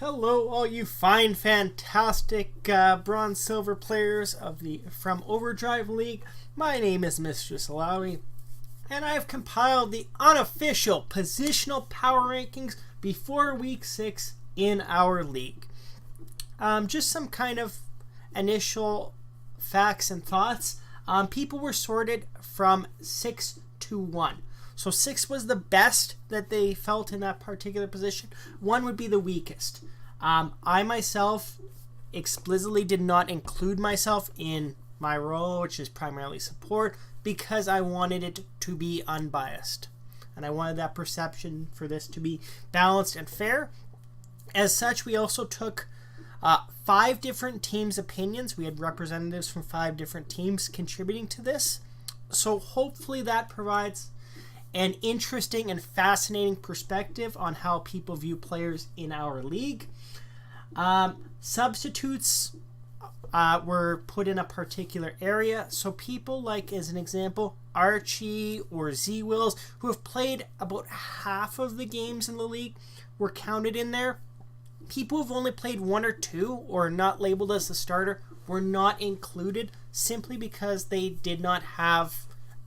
Hello, all you fine, fantastic bronze silver players from Overdrive League. My name is Mistress Alawi, and I have compiled the unofficial positional power rankings before Week 6 in our league. Just some kind of initial facts and thoughts. People were sorted from 6 to 1. So 6 was the best that they felt in that particular position. 1 would be the weakest. I myself explicitly did not include myself in my role, which is primarily support, because I wanted it to be unbiased. And I wanted that perception for this to be balanced and fair. As such, we also took 5 different teams' opinions. We had representatives from 5 different teams contributing to this. So hopefully that provides an interesting and fascinating perspective on how people view players in our league. Substitutes were put in a particular area. So people like, as an example, Archie or Z-Wills, who have played about half of the games in the league, were counted in there. People who've only played 1 or 2 or not labeled as a starter were not included simply because they did not have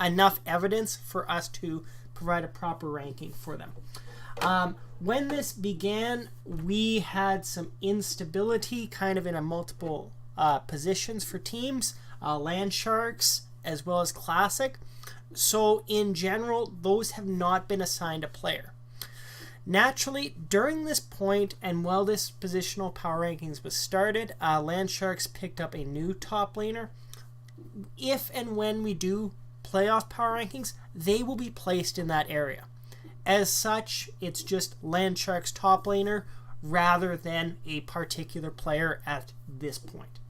enough evidence for us to provide a proper ranking for them. When this began, we had some instability kind of in a multiple positions for teams, Land Sharks as well as Classic. So in general, those have not been assigned a player. Naturally, during this point and while this positional power rankings was started, Land Sharks picked up a new top laner. If and when we do playoff power rankings, they will be placed in that area. As such, it's just Land Sharks top laner rather than a particular player at this point.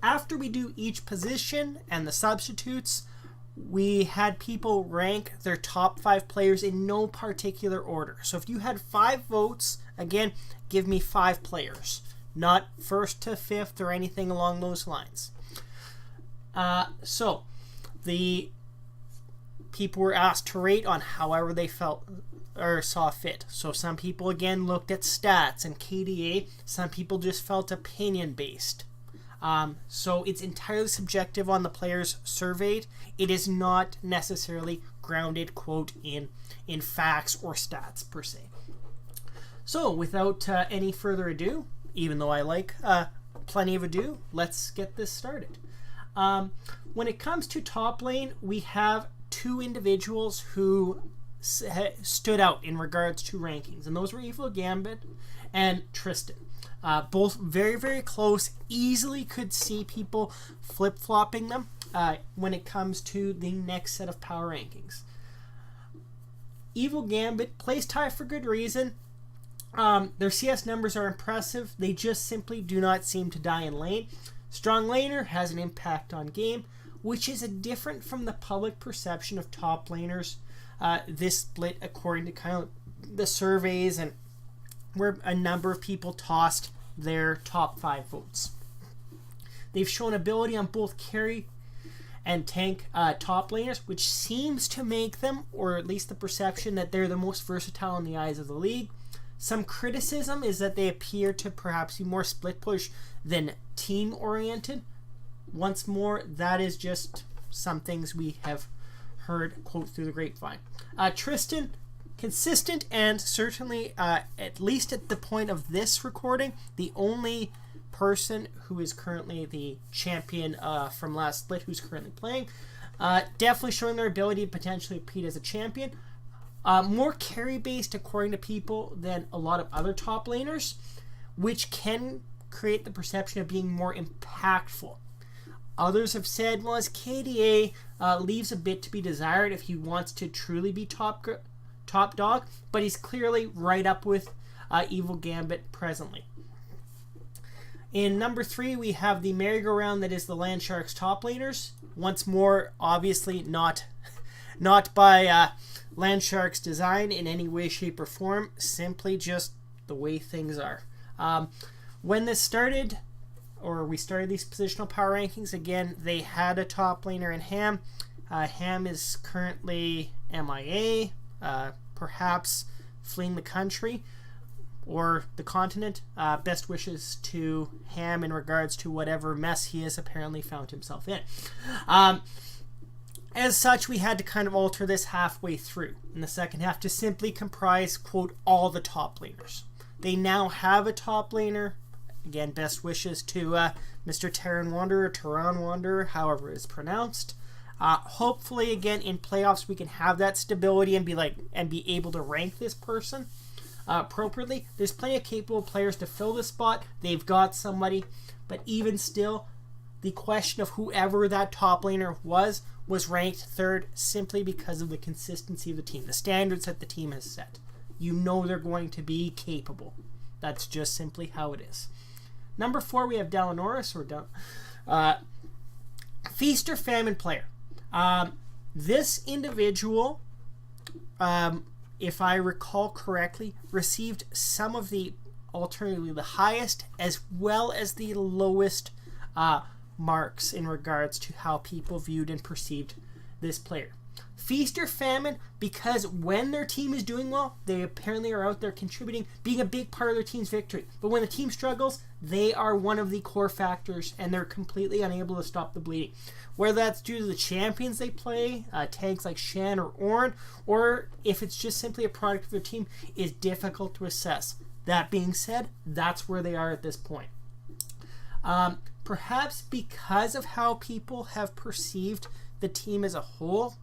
After we do each position and the substitutes, we had people rank their top 5 players in no particular order. So if you had 5 votes, again, give me 5 players, not first to 5th or anything along those lines. So the people were asked to rate on however they felt or saw fit. So some people again looked at stats and KDA. Some people just felt opinion based. So it's entirely subjective on the players surveyed. It is not necessarily grounded, quote, in facts or stats per se. So without any further ado, even though I like plenty of ado, let's get this started. When it comes to top lane, we have 2 individuals who stood out in regards to rankings, and those were Evil Gambit and Tristan. Both very, very close. Easily could see people flip-flopping them when it comes to the next set of power rankings. Evil Gambit placed high for good reason. Their CS numbers are impressive. They just simply do not seem to die in lane. Strong laner has an impact on game, which is different from the public perception of top laners. This split according to kind of the surveys and where a number of people tossed their top 5 votes. They've shown ability on both carry and tank top laners, which seems to make them, or at least the perception, that they're the most versatile in the eyes of the league. Some criticism is that they appear to perhaps be more split push than team oriented. Once more, that is just some things we have heard, quote, through the grapevine. Tristan, consistent and certainly, at least at the point of this recording, the only person who is currently the champion from last split who's currently playing. Definitely showing their ability to potentially compete as a champion. More carry-based, according to people, than a lot of other top laners, which can create the perception of being more impactful. Others have said, well, his KDA leaves a bit to be desired if he wants to truly be top dog, but he's clearly right up with Evil Gambit presently. In number 3, we have the merry-go-round that is the Land Sharks top laners. Once more, obviously not by Land Sharks design in any way, shape, or form, simply just the way things are. When this started, or we started these positional power rankings, again, they had a top laner in Ham. Ham is currently MIA, perhaps fleeing the country. or the continent. Best wishes to Ham in regards to whatever mess he has apparently found himself in. As such, we had to kind of alter this halfway through in the second half to simply comprise, quote, all the top laners. They now have a top laner. Again, best wishes to Mr. Terran Wanderer, Terran Wanderer, however it's pronounced. Hopefully, again, in playoffs, we can have that stability and be able to rank this person appropriately. There's plenty of capable players to fill this spot. They've got somebody, but even still, the question of whoever that top laner was ranked third simply because of the consistency of the team, the standards that the team has set. You know they're going to be capable. That's just simply how it is. Number 4, we have Dalanoris, Feast or Famine player. This individual, if I recall correctly, received some of the, alternatively, the highest as well as the lowest marks in regards to how people viewed and perceived this player. Feast or Famine, because when their team is doing well, they apparently are out there contributing, being a big part of their team's victory. But when the team struggles, they are one of the core factors, and they're completely unable to stop the bleeding. Whether that's due to the champions they play, tanks like Shen or Ornn, or if it's just simply a product of their team, is difficult to assess. That being said, that's where they are at this point. Perhaps because of how people have perceived the team as a whole,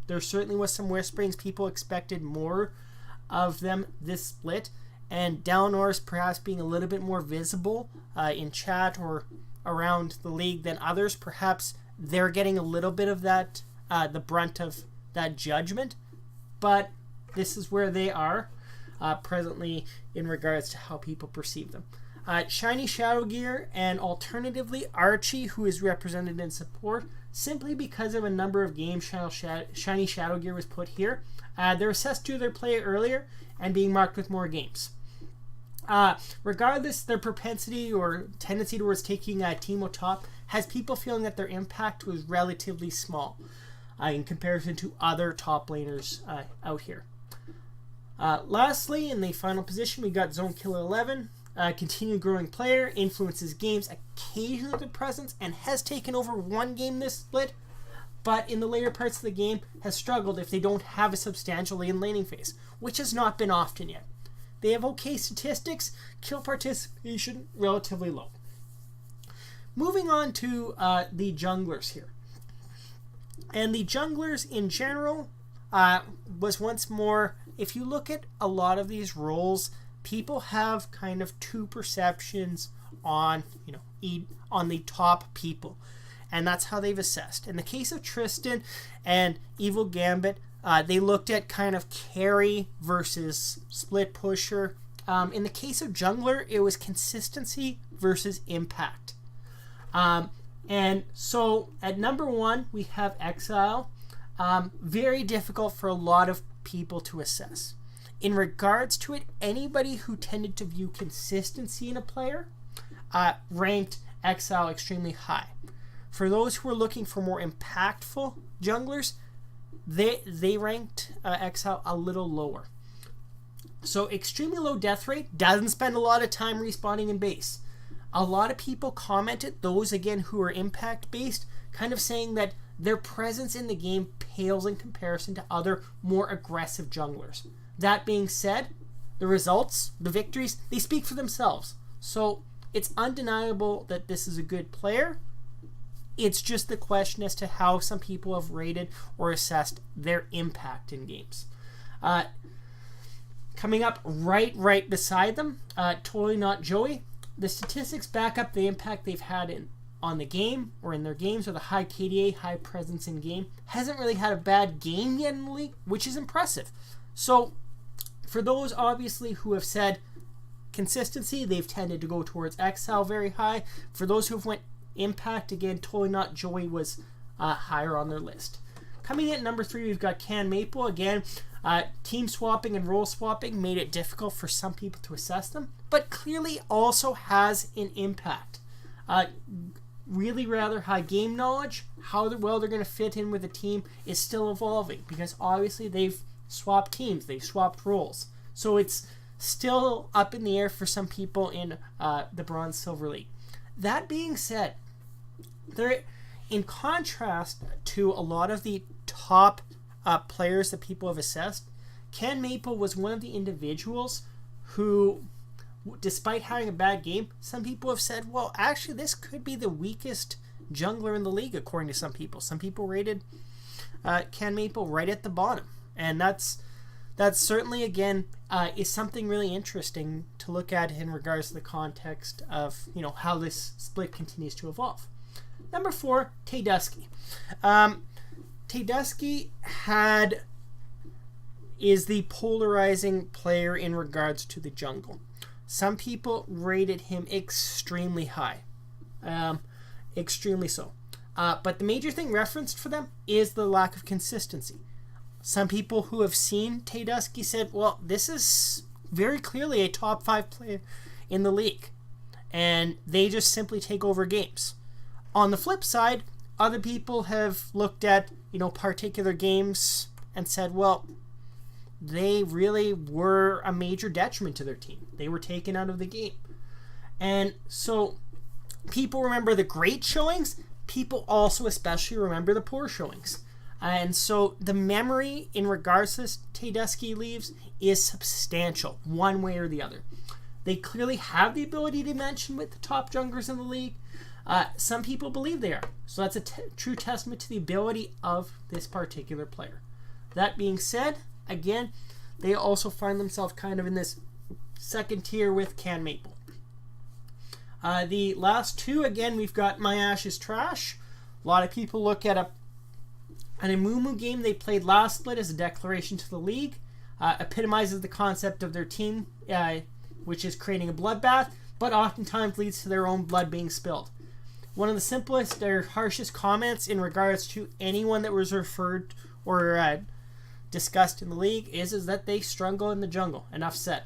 there certainly was some whisperings. People expected more of them this split, and Dalanoris perhaps being a little bit more visible in chat or around the league than others. Perhaps they're getting a little bit of that, the brunt of that judgment, but this is where they are presently in regards to how people perceive them. Shiny Shadowgear and alternatively Archie, who is represented in support, simply because of a number of games Shiny Shadowgear was put here. They're assessed to their play earlier and being marked with more games. Regardless, their propensity or tendency towards taking Teemo top has people feeling that their impact was relatively small in comparison to other top laners out here. Lastly, in the final position, we got Zone Killer 11. Continued growing player, influences games occasionally with presence, and has taken over one game this split, but in the later parts of the game has struggled if they don't have a substantial lane laning phase, which has not been often yet. They have okay statistics, kill participation relatively low. Moving on to the junglers here. And the junglers in general was once more, if you look at a lot of these roles, people have kind of two perceptions on, on the top people, and that's how they've assessed. In the case of Tristan and Evil Gambit, they looked at kind of carry versus split pusher. In the case of jungler, it was consistency versus impact. And so at number 1, we have Exile. Very difficult for a lot of people to assess. In regards to it, anybody who tended to view consistency in a player ranked Exile extremely high. For those who are looking for more impactful junglers, they ranked Exile a little lower. So extremely low death rate, doesn't spend a lot of time respawning in base. A lot of people commented, those again who are impact based, kind of saying that their presence in the game pales in comparison to other more aggressive junglers. That being said, the results, the victories, they speak for themselves. So it's undeniable that this is a good player. It's just the question as to how some people have rated or assessed their impact in games. Coming up right beside them, Totally Not Joey. The statistics back up the impact they've had on the game or in their games with a high KDA, high presence in game. Hasn't really had a bad game yet in the league, which is impressive. So for those obviously who have said consistency, they've tended to go towards Exile very high. For those who have went impact, again, Totally Not Joey was higher on their list. Coming in at number 3, we've got Can Maple. Again, team swapping and role swapping made it difficult for some people to assess them, but clearly also has an impact. Really rather high game knowledge. How well they're going to fit in with the team is still evolving because obviously they've swapped teams, they've swapped roles. So it's still up in the air for some people in the Bronze Silver League. That being said, in contrast to a lot of the top players that people have assessed, Ken Maple was one of the individuals who, despite having a bad game, some people have said, well, actually, this could be the weakest jungler in the league, according to some people. Some people rated Ken Maple right at the bottom. And that's certainly, again, is something really interesting to look at in regards to the context of, how this split continues to evolve. Number 4, Tedusky. Tedusky is the polarizing player in regards to the jungle. Some people rated him extremely high. Extremely so. But the major thing referenced for them is the lack of consistency. Some people who have seen Tedusky said, well, this is very clearly a top 5 player in the league. And they just simply take over games. On the flip side, other people have looked at, particular games and said, well, they really were a major detriment to their team. They were taken out of the game. And so people remember the great showings. People also especially remember the poor showings. And so the memory in regards to this Tedusky leaves is substantial, one way or the other. They clearly have the ability to mention with the top junglers in the league. Some people believe they are. So that's a true testament to the ability of this particular player. That being said, again, they also find themselves kind of in this second tier with Ken Maple. The last two, again, we've got My Ash is Trash. A lot of people look at an Amumu game they played last split as a declaration to the league. Epitomizes the concept of their team, which is creating a bloodbath, but oftentimes leads to their own blood being spilled. One of the simplest or harshest comments in regards to anyone that was referred or discussed in the league is that they struggle in the jungle. Enough said.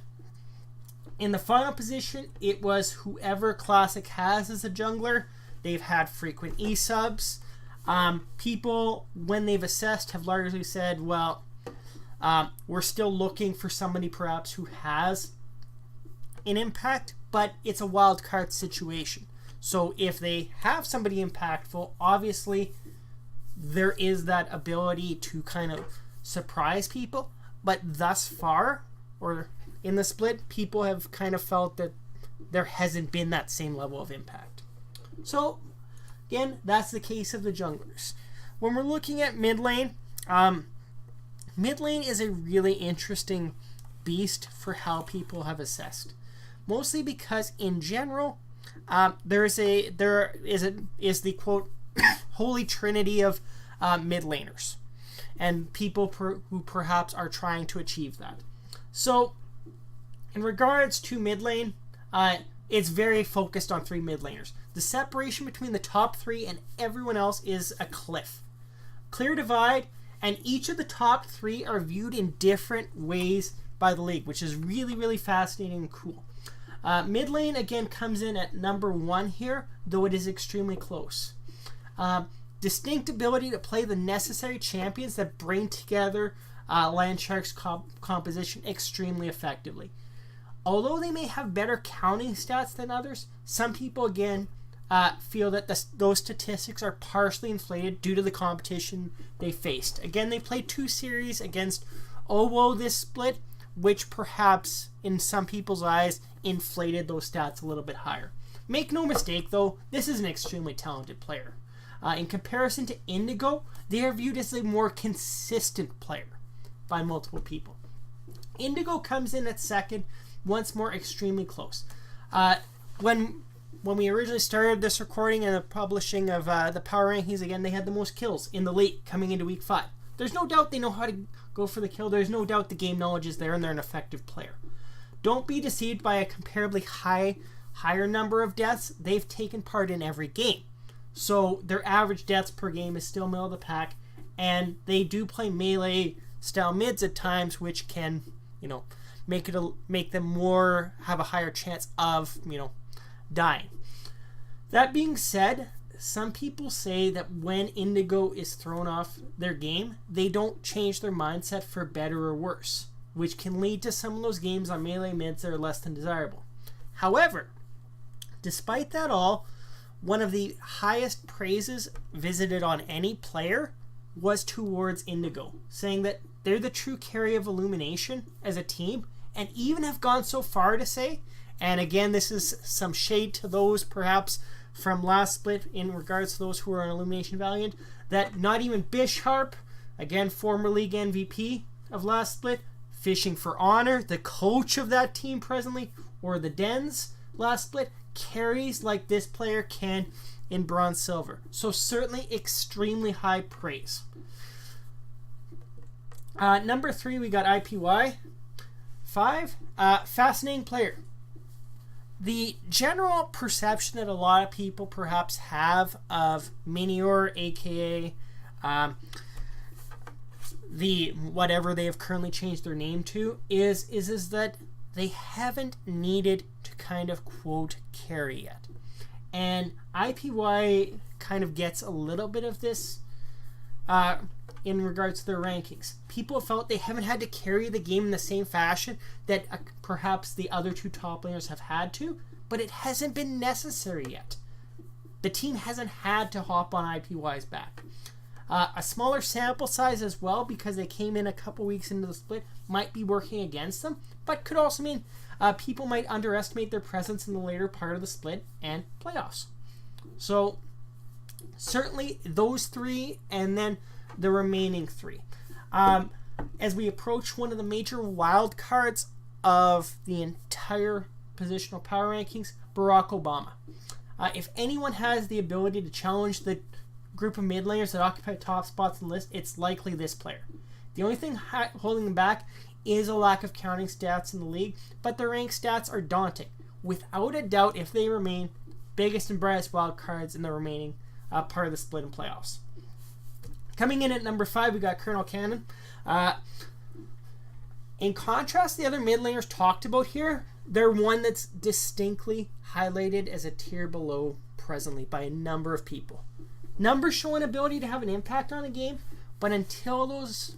In the final position, it was whoever Classic has as a jungler. They've had frequent E-subs. People, when they've assessed, have largely said, well, we're still looking for somebody perhaps who has an impact, but it's a wild card situation. So if they have somebody impactful, obviously there is that ability to kind of surprise people. But thus far, or in the split, people have kind of felt that there hasn't been that same level of impact. So again, that's the case of the junglers. When we're looking at mid lane, mid lane is a really interesting beast for how people have assessed. Mostly because in general, there is the quote holy trinity of mid laners, and people who perhaps are trying to achieve that. So, in regards to mid lane, it's very focused on 3 mid laners. The separation between the top 3 and everyone else is a cliff. Clear divide, and each of the top 3 are viewed in different ways by the league, which is really, really fascinating and cool. Mid lane, again, comes in at number 1 here, though it is extremely close. Distinct ability to play the necessary champions that bring together Landshark's composition extremely effectively. Although they may have better counting stats than others, some people, again, feel that those statistics are partially inflated due to the competition they faced. Again, they played 2 series against Owo this split, which perhaps, in some people's eyes, inflated those stats a little bit higher. Make no mistake, though, this is an extremely talented player. In comparison to Indigo, they are viewed as a more consistent player by multiple people. Indigo comes in at second, once more extremely close. When we originally started this recording and the publishing of the power rankings, again, they had the most kills in the league coming into week 5. There's no doubt they know how to go for the kill. There's no doubt the game knowledge is there and they're an effective player. Don't be deceived by a comparably higher number of deaths. They've taken part in every game. So their average deaths per game is still middle of the pack, and they do play melee style mids at times, which can, make them have a higher chance of, dying. That being said, some people say that when Indigo is thrown off their game, they don't change their mindset for better or worse. which can lead to some of those games on melee mids that are less than desirable. However, despite that all, one of the highest praises visited on any player was towards Indigo, saying that they're the true carry of Illumination as a team, and even have gone so far to say, and again, this is some shade to those perhaps from last split in regards to those who are on Illumination Valiant, that not even Bisharp, again, former league MVP of last split, Fishing for Honor, the coach of that team presently, or the Dens last split, carries like this player can in Bronze Silver. So certainly extremely high praise. Number 3, we got IPY 5. Fascinating player. The general perception that a lot of people perhaps have of Minior, aka the whatever they have currently changed their name to, is that they haven't needed to kind of quote carry yet. And IPY kind of gets a little bit of this in regards to their rankings. People felt they haven't had to carry the game in the same fashion that perhaps the other two top laners have had to, but it hasn't been necessary yet. The team hasn't had to hop on IPY's back. A smaller sample size as well, because they came in a couple weeks into the split, might be working against them, but could also mean people might underestimate their presence in the later part of the split and playoffs. So certainly those 3, and then the remaining 3. As we approach one of the major wild cards of the entire positional power rankings, Barack Obama. If anyone has the ability to challenge the group of mid laners that occupy top spots on the list, it's likely this player. The only thing holding them back is a lack of counting stats in the league, but their rank stats are daunting. Without a doubt, if they remain biggest and brightest wild cards in the remaining part of the split and playoffs. Coming in at number 5, we got Colonel Cannon. In contrast to the other mid laners talked about here, they're one that's distinctly highlighted as a tier below presently by a number of people. Numbers show an ability to have an impact on a game, but until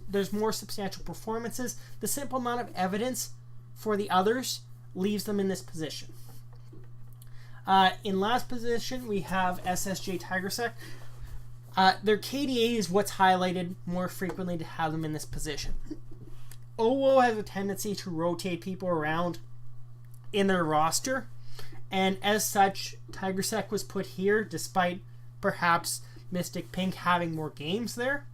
there's more substantial performances, the simple amount of evidence for the others leaves them in this position. In last position, we have SSJ Tigersec. Their KDA is what's highlighted more frequently to have them in this position. OWO has a tendency to rotate people around in their roster, and as such, Tigersec was put here despite perhaps Mystic Pink having more games there.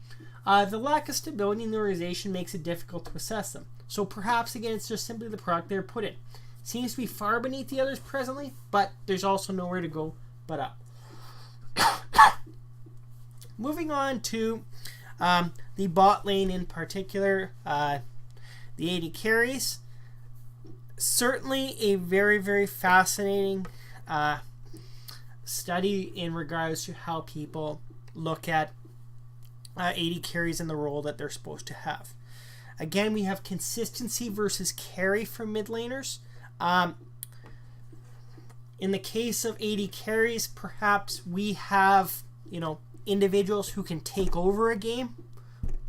The lack of stability in the organization makes it difficult to assess them. So perhaps again it's just simply the product they're put in. Seems to be far beneath the others presently, but there's also nowhere to go but up. Moving on to the bot lane in particular, the AD carries. Certainly a very, very fascinating study in regards to how people look at AD carries and the role that they're supposed to have. Again, we have consistency versus carry from mid laners. In the case of AD carries, perhaps we have, individuals who can take over a game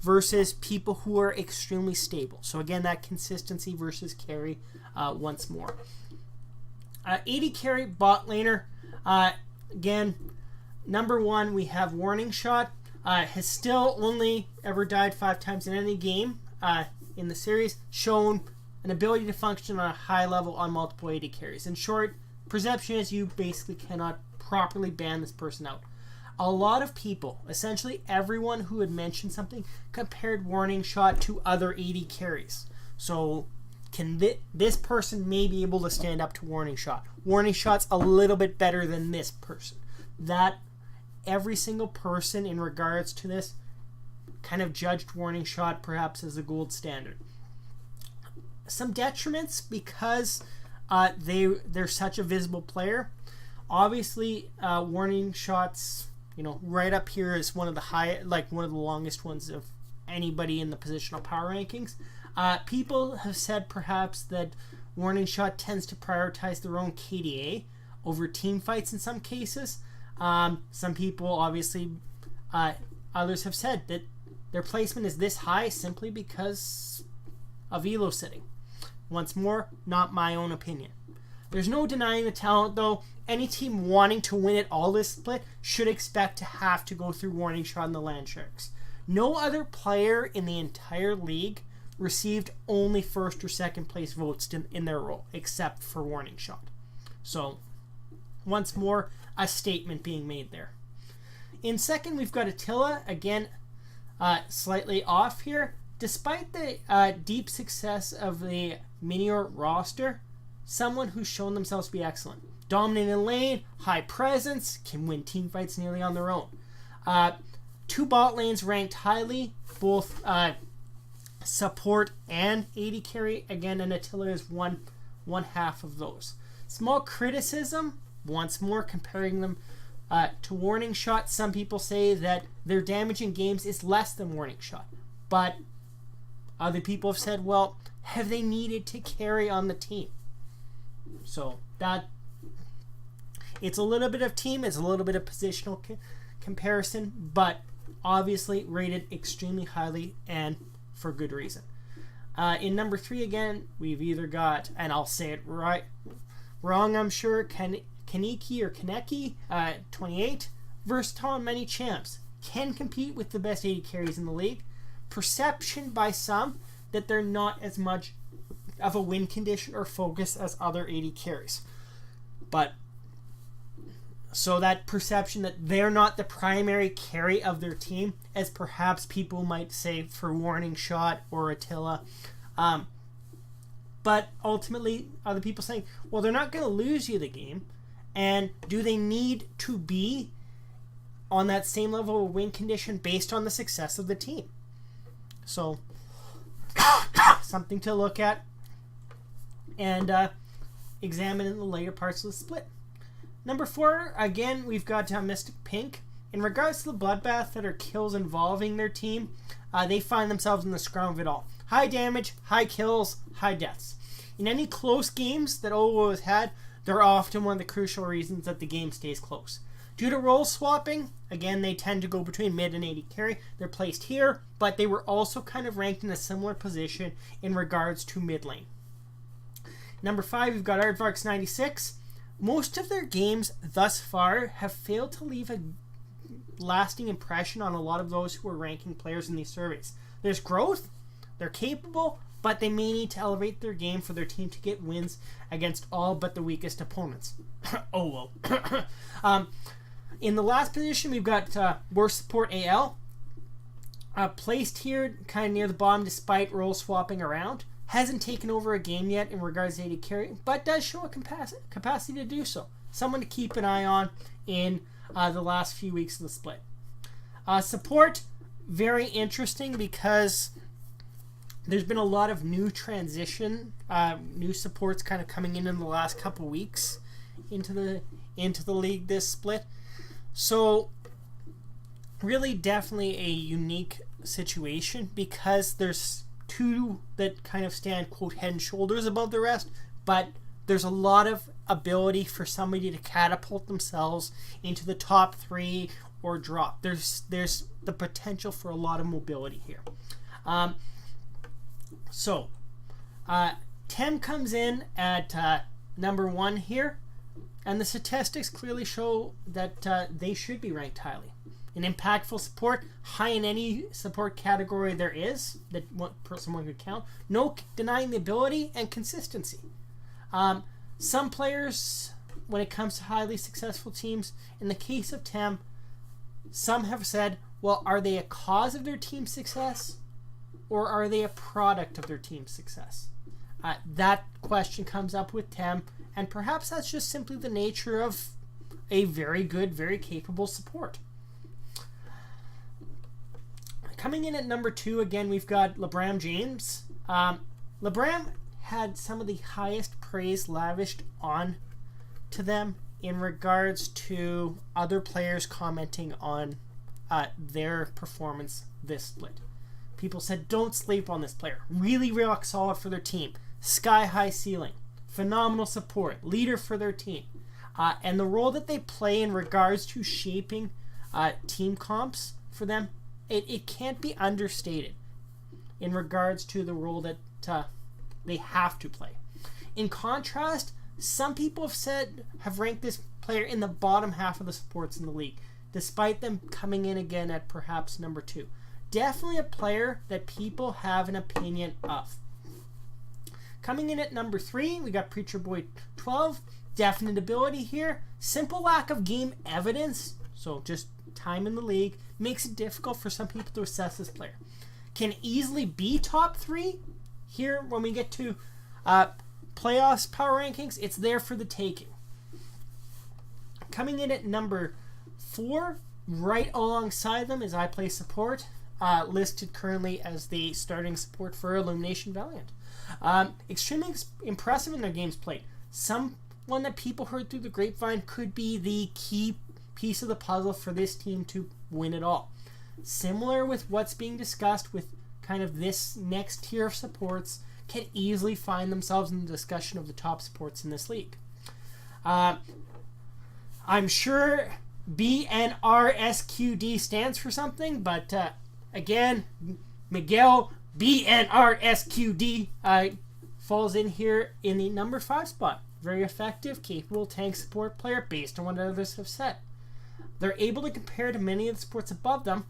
versus people who are extremely stable. So again, that consistency versus carry once more. AD carry bot laner. Again, number 1, we have Warning Shot. Has still only ever died 5 times in any game in the series, shown an ability to function on a high level on multiple AD carries. In short, perception is you basically cannot properly ban this person out. A lot of people, essentially everyone who had mentioned something, compared Warning Shot to other AD carries. So can this person may be able to stand up to Warning Shot. Warning Shot's a little bit better than this person. That every single person in regards to this kind of judged Warning Shot perhaps as the gold standard. Some detriments because they're such a visible player. Obviously, Warning Shot's right up here is one of the longest ones of anybody in the positional power rankings. People have said perhaps that Warning Shot tends to prioritize their own KDA over team fights in some cases. Some people, obviously, others have said that their placement is this high simply because of elo sitting. Once more, not my own opinion. There's no denying the talent, though. Any team wanting to win it all this split should expect to have to go through Warning Shot and the Land Sharks. No other player in the entire league received only first or second place votes in their role, except for Warning Shot. So, once more, a statement being made there. In second, we've got Attila. Again, slightly off here. Despite the deep success of the Minior roster, someone who's shown themselves to be excellent. Dominant in lane, high presence, can win team fights nearly on their own. 2 bot lanes ranked highly, both support and AD carry. Again, and Attila is one half of those. Small criticism, once more comparing them to Warning Shot. Some people say that their damage in games is less than Warning Shot. But other people have said, well, have they needed to carry on the team? So that it's a little bit of team, it's a little bit of positional comparison, but obviously rated extremely highly and for good reason. In number 3 again, we've either got, and I'll say it right, wrong I'm sure, Kaneki or Kaneki, 28, versatile in many champs, can compete with the best AD carries in the league. Perception by some that they're not as much of a win condition or focus as other AD carries. But so that perception that they're not the primary carry of their team, as perhaps people might say for Warning Shot or Attila. But ultimately, other people saying, well, they're not going to lose you the game. And do they need to be on that same level of win condition based on the success of the team? So, something to look at and examine in the later parts of the split. Number 4, again, we've got Mystic Pink. In regards to the bloodbath that are kills involving their team, they find themselves in the scrum of it all. High damage, high kills, high deaths. In any close games that OWO has had, they're often one of the crucial reasons that the game stays close. Due to role swapping, again, they tend to go between mid and AD carry. They're placed here, but they were also kind of ranked in a similar position in regards to mid lane. Number 5, we've got Aardvark's 96. Most of their games thus far have failed to leave a lasting impression on a lot of those who are ranking players in these surveys. There's growth, they're capable, but they may need to elevate their game for their team to get wins against all but the weakest opponents. Oh, well. In the last position, we've got Worst Support AL. Placed here kind of near the bottom despite role swapping around. Hasn't taken over a game yet in regards to AD carry, but does show a capacity to do so. Someone to keep an eye on in the last few weeks of the split. Support, very interesting because there's been a lot of new transition, new supports kind of coming in the last couple weeks into the league this split. So really definitely a unique situation because there's 2 that kind of stand, quote, head and shoulders above the rest, but there's a lot of ability for somebody to catapult themselves into the top 3 or drop. There's the potential for a lot of mobility here. So Tem comes in at number 1 here, and the statistics clearly show that they should be ranked highly. An impactful support, high in any support category there is that someone could count. No denying the ability and consistency. Some players, when it comes to highly successful teams, in the case of Tem, some have said, well, are they a cause of their team's success or are they a product of their team's success? That question comes up with Tem, and perhaps that's just simply the nature of a very good, very capable support. Coming in at number 2, again, we've got LeBram James. LeBram had some of the highest praise lavished on to them in regards to other players commenting on their performance this split. People said, don't sleep on this player. Really rock solid for their team. Sky high ceiling. Phenomenal support. Leader for their team. And the role that they play in regards to shaping team comps for them, it can't be understated in regards to the role that they have to play. In contrast, some people have ranked this player in the bottom half of the supports in the league, despite them coming in again at perhaps number 2. Definitely a player that people have an opinion of. Coming in at number 3, we got Preacher Boy 12. Definite ability here. Simple lack of game evidence, so just time in the league, makes it difficult for some people to assess this player. Can easily be top 3. Here, when we get to playoffs power rankings, it's there for the taking. Coming in at number 4, right alongside them is I Play Support, listed currently as the starting support for Illumination Valiant. Extremely impressive in their games played. Someone that people heard through the grapevine could be the key piece of the puzzle for this team to win it all. Similar with what's being discussed with kind of this next tier of supports, can easily find themselves in the discussion of the top supports in this league. I'm sure BNRSQD stands for something, but again, Miguel BNRSQD falls in here in the number 5 spot. Very effective, capable tank support player based on what others have said. They're able to compare to many of the supports above them,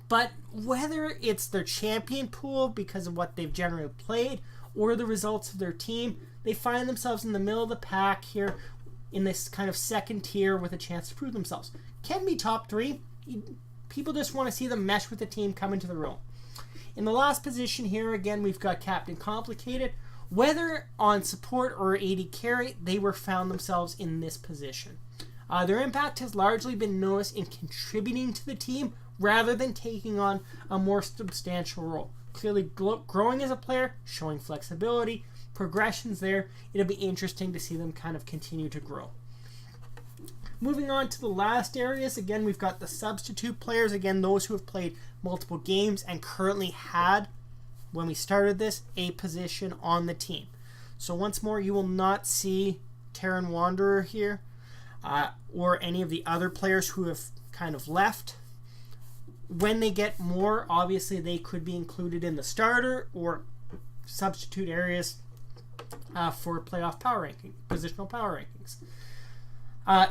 but whether it's their champion pool because of what they've generally played or the results of their team, they find themselves in the middle of the pack here in this kind of second tier with a chance to prove themselves. Can be top 3. People just want to see them mesh with the team, come into the room. In the last position here, again, we've got Captain Complicated. Whether on support or AD carry, they were found themselves in this position. Their impact has largely been noticed in contributing to the team rather than taking on a more substantial role. Clearly growing as a player, showing flexibility, progressions there. It'll be interesting to see them kind of continue to grow. Moving on to the last areas, again, we've got the substitute players. Again, those who have played multiple games and currently had, when we started this, a position on the team. So once more, you will not see Terran Wanderer here or any of the other players who have kind of left. When they get more, obviously they could be included in the starter or substitute areas for playoff power ranking, positional power rankings.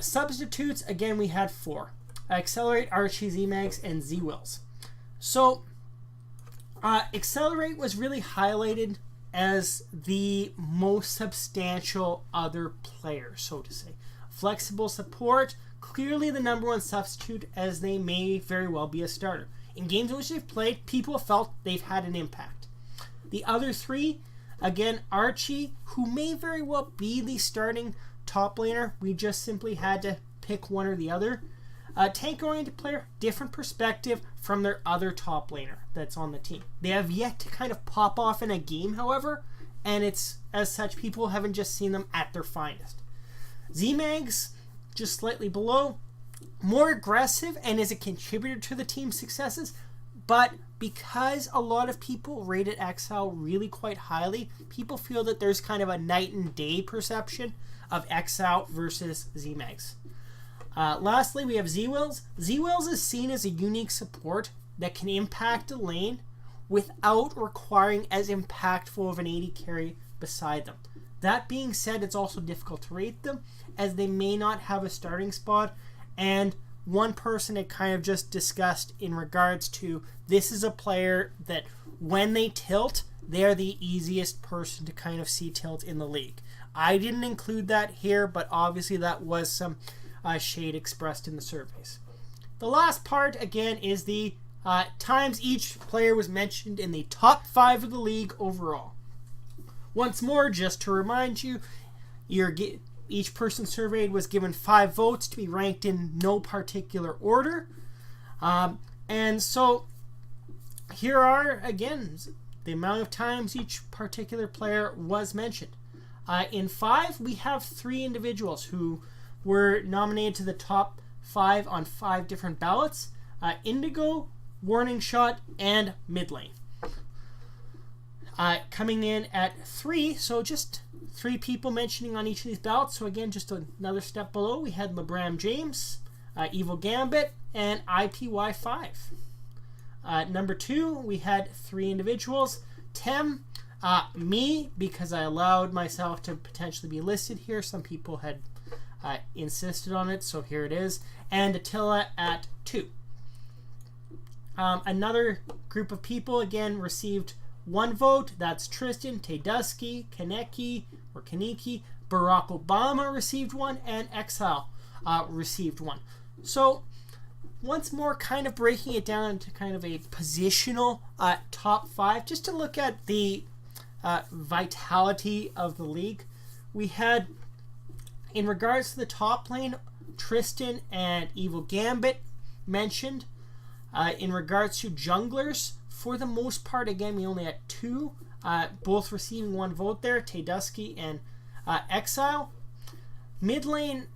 Substitutes, again, we had 4. Accelerate, Archie, Z-Mags, and Z-Wills. So, Accelerate was really highlighted as the most substantial other player, so to say. Flexible support, clearly the number 1 substitute, as they may very well be a starter. In games in which they've played, people have felt they've had an impact. The other 3, again, Archie, who may very well be the starting top laner. We just simply had to pick one or the other. Tank-oriented player, different perspective from their other top laner that's on the team. They have yet to kind of pop off in a game, however, and it's, as such, people haven't just seen them at their finest. Z-Mags, just slightly below, more aggressive and is a contributor to the team's successes, but because a lot of people rated Exile really quite highly, people feel that there's kind of a night and day perception of Exile versus Z-Mags. Lastly, we have Z-Wills. Z-Wills is seen as a unique support that can impact a lane without requiring as impactful of an AD carry beside them. That being said, it's also difficult to rate them as they may not have a starting spot, and one person had kind of just discussed in regards to this is a player that when they tilt, they're the easiest person to kind of see tilt in the league. I didn't include that here, but obviously that was some shade expressed in the surveys. The last part, again, is the times each player was mentioned in the top 5 of the league overall. Once more, just to remind you, each person surveyed was given 5 votes to be ranked in no particular order. And so here are, again, the amount of times each particular player was mentioned. In 5, we have 3 individuals who were nominated to the top 5 on 5 different ballots. Indigo, Warning Shot, and Mid Lane. Coming in at 3, so just 3 people mentioning on each of these ballots. So again, just another step below, we had LeBram James, Evil Gambit, and IPY5. Number 2, we had 3 individuals. Tem, Me, because I allowed myself to potentially be listed here. Some people had insisted on it, so here it is. And Attila at 2. Another group of people, again, received 1 vote. That's Tristan, Tedusky, Kaneki, or Kaneki. Barack Obama received 1, and Exile received 1. So, once more, kind of breaking it down into kind of a positional top 5, just to look at the vitality of the league. We had, in regards to the top lane, Tristan and Evil Gambit mentioned. In regards to junglers, for the most part, again, we only had 2, both receiving 1 vote there, Tedusky and Exile. Mid lane,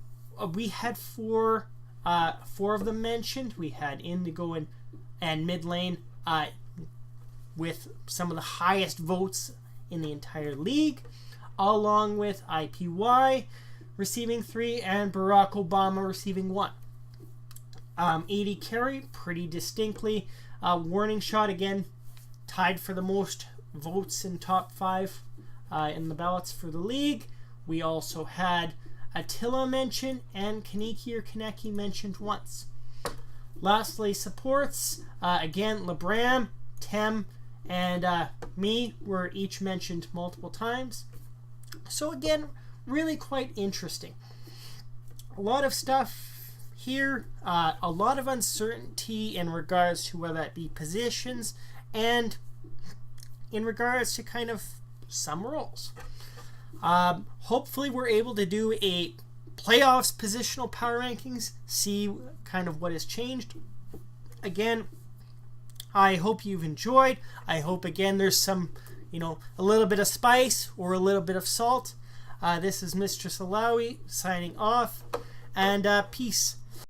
we had 4 of them mentioned. We had Indigo and mid lane with some of the highest votes in the entire league, along with IPY receiving 3 and Barack Obama receiving 1. AD carry, pretty distinctly. Warning Shot, again, tied for the most votes in top 5 in the ballots for the league. We also had Attila mentioned and Kaneki or Kaneki mentioned once. Lastly, supports, again, Labram, Tem, and me were each mentioned multiple times. So again, really quite interesting. A lot of stuff here, a lot of uncertainty in regards to whether that be positions and in regards to kind of some roles. Hopefully we're able to do a playoffs positional power rankings, see kind of what has changed. Again, I hope you've enjoyed. I hope, again, there's some, a little bit of spice or a little bit of salt. This is Mistress Alawi signing off, and peace.